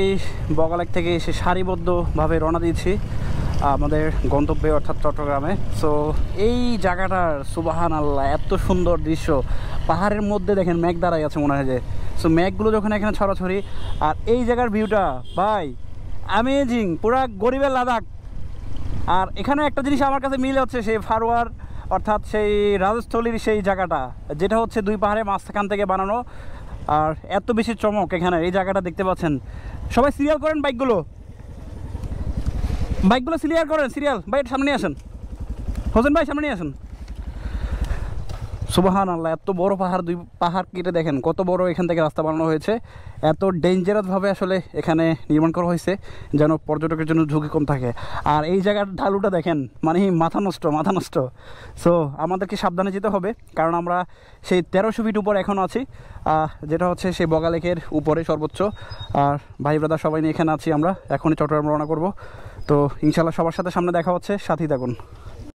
এই বগালেক থেকে এসে সারিবদ্ধভাবে রওনা দিয়েছি আমাদের গন্তব্যে অর্থাৎ চট্টগ্রামে। সো এই জায়গাটার সুবহানাল্লাহ এত সুন্দর দৃশ্য, পাহাড়ের মধ্যে দেখেন মেঘ দাঁড়াই আছে মনে হয় যে। সো মেঘগুলো যখন এখানে ছড়াছড়ি আর এই জায়গার ভিউটা ভাই অ্যামেজিং, পুরা গরিবের লাদাখ। আর এখানে একটা জিনিস আমার কাছে মিল হচ্ছে সেই ফারোয়ার অর্থাৎ সেই রাজস্থলীর সেই জায়গাটা, যেটা হচ্ছে দুই পাহাড়ের মাঝখান থেকে বানানো। আর এত বেশি চমক এখানে এই জায়গাটা দেখতে পাচ্ছেন। সবাই সিরিয়াল করেন, বাইকগুলো সিরিয়াল করেন, সিরিয়াল ভাই সামনে নিয়ে আসেন, হোসেন ভাই সামনে নিয়ে আসেন। সুবহানাল্লাহ এত বড় পাহাড়, দুই পাহাড় কেটে দেখেন কত বড় এখান থেকে রাস্তা বানানো হয়েছে। এত ডেঞ্জারাসভাবে আসলে এখানে নির্মাণ করা হয়েছে যেন পর্যটকের জন্য ঝুঁকি কম থাকে। আর এই জায়গার ঢালুটা দেখেন, মানে মাথা নষ্ট। সো আমাদেরকে সাবধানে যেতে হবে, কারণ আমরা সেই 1300 ফিট উপর এখন আছি, যেটা হচ্ছে সেই বগালেকের উপরে সর্বোচ্চ। আর ভাই ব্রাদার সবাই নিয়ে এখানে আছি আমরা, এখনই চট্টগ্রাম রওনা করব। তো ইনশাল্লাহ সবার সাথে সামনে দেখা হচ্ছে, সাথেই থাকুন।